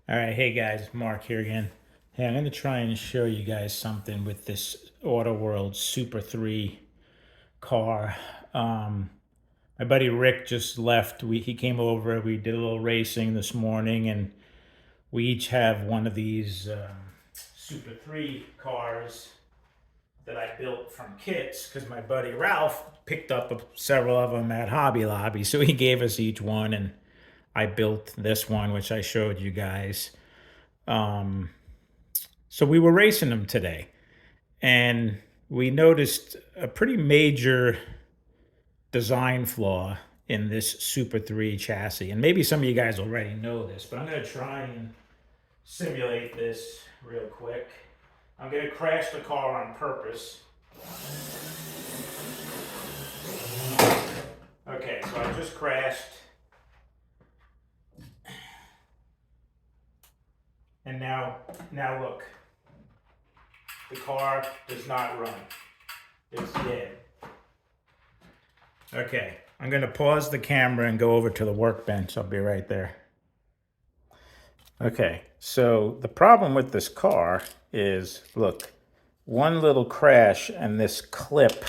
All right, hey guys, Mark here again. Hey, I'm going to try and show you guys something with this Auto World Super 3 car. Um, my buddy Rick just left. He came over. We did a little racing this morning, and we each have one of these Super 3 cars that I built from kits because my buddy Ralph picked up several of them at Hobby Lobby. So he gave us each one, and I built this one, which I showed you guys. Um, So we were racing them today, and we noticed a pretty major design flaw in this Super 3 chassis. And maybe some of you guys already know this, but I'm going to try and simulate this real quick. I'm going to crash the car on purpose. Okay, so I just crashed. And now look. The car does not run. It's dead. Okay, I'm going to pause the camera and go over to the workbench. I'll be right there. Okay, so the problem with this car is, look, one little crash and this clip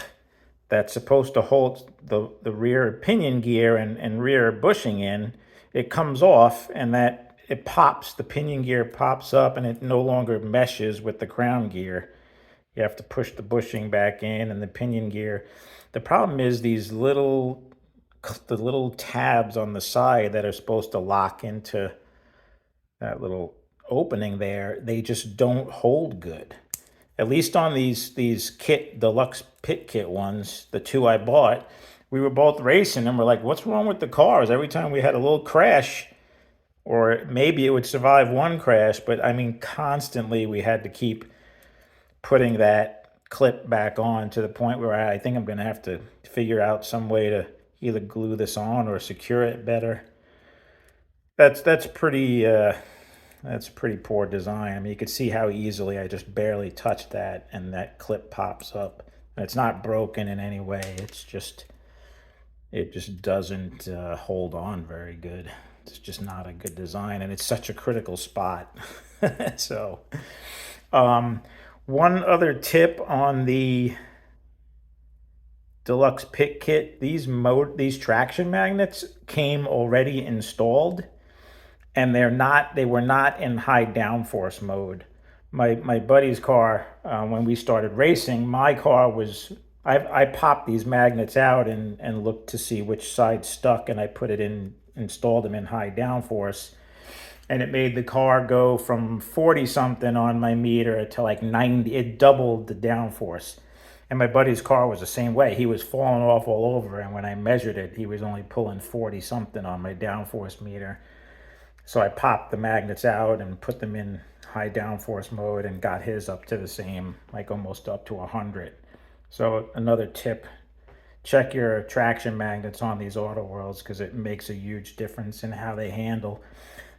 that's supposed to hold the rear pinion gear and rear bushing in, it comes off and that it pops, the pinion gear pops up and it no longer meshes with the crown gear. You have to push the bushing back in and the pinion gear. The problem is the little tabs on the side that are supposed to lock into that little opening there, they just don't hold good. At least on these deluxe pit kit ones, the two I bought, we were both racing and we're like, what's wrong with the cars? Every time we had a little crash, or maybe it would survive one crash, but I mean, constantly we had to keep putting that clip back on, to the point where I think I'm going to have to figure out some way to either glue this on or secure it better. That's pretty poor design. I mean, you could see how easily I just barely touched that and that clip pops up. And it's not broken in any way. It just doesn't hold on very good. It's just not a good design, and it's such a critical spot. So, one other tip on the deluxe pit kit: these traction magnets came already installed, and they were not in high downforce mode. My buddy's car, when we started racing, my car was, I popped these magnets out and looked to see which side stuck, and I installed them in high downforce, and it made the car go from 40 something on my meter to like 90. It doubled the downforce. And my buddy's car was the same way. He was falling off all over, and when I measured it, he was only pulling 40 something on my downforce meter. So I popped the magnets out and put them in high downforce mode and got his up to the same, like almost up to 100. So another tip: check your traction magnets on these Auto Worlds, because it makes a huge difference in how they handle.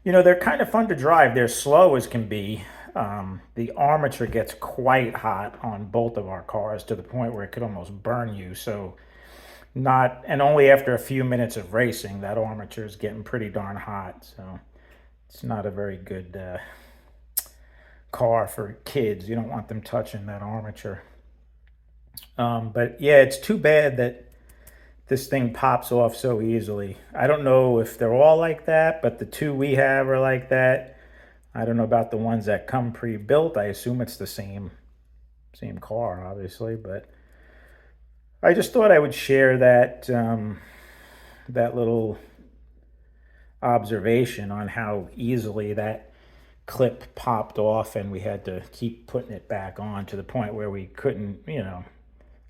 You know, they're kind of fun to drive. They're slow as can be. The armature gets quite hot on both of our cars, to the point where it could almost burn you. So and only after a few minutes of racing, that armature is getting pretty darn hot. So it's not a very good car for kids. You don't want them touching that armature. But yeah, it's too bad that this thing pops off so easily. I don't know if they're all like that, but the two we have are like that. I don't know about the ones that come pre-built. I assume it's the same car, obviously, but I just thought I would share that little observation on how easily that clip popped off, and we had to keep putting it back on, to the point where we couldn't,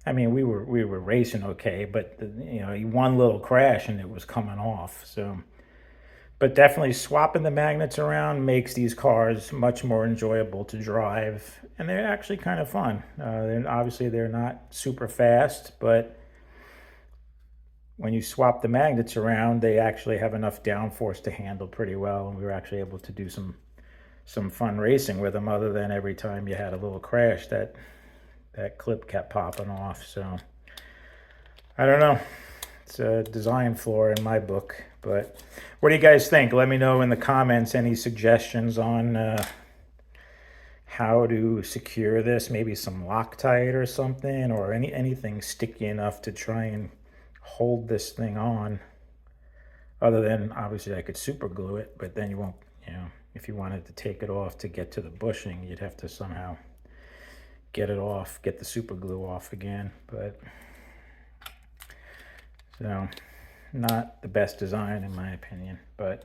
I mean, we were racing okay, but one little crash and it was coming off. So, but definitely swapping the magnets around makes these cars much more enjoyable to drive, and they're actually kind of fun. They're not super fast, but when you swap the magnets around, they actually have enough downforce to handle pretty well, and we were actually able to do some fun racing with them. Other than every time you had a little crash, that clip kept popping off. So I don't know. It's a design flaw in my book, but But what do you guys think? Let me know in the comments any suggestions on how to secure this. Maybe some Loctite or something, or anything sticky enough to try and hold this thing on. Other than, obviously, I could super glue it, but then you won't, if you wanted to take it off to get to the bushing, you'd have to somehow get it off, get the super glue off again. But so not the best design in my opinion, but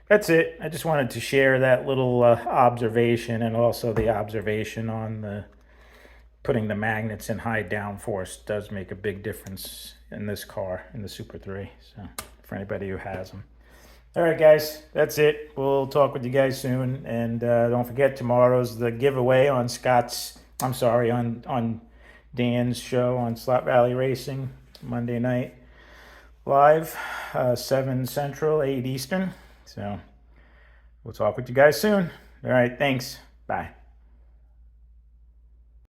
that's it. I just wanted to share that little observation, and also the observation on the putting the magnets in high downforce does make a big difference in this car, in the Super 3. So for anybody who has them. All right, guys, that's it. We'll talk with you guys soon. And don't forget, tomorrow's the giveaway on on Dan's show on Slot Valley Racing, Monday night live, 7 Central, 8 Eastern. So we'll talk with you guys soon. All right, thanks. Bye.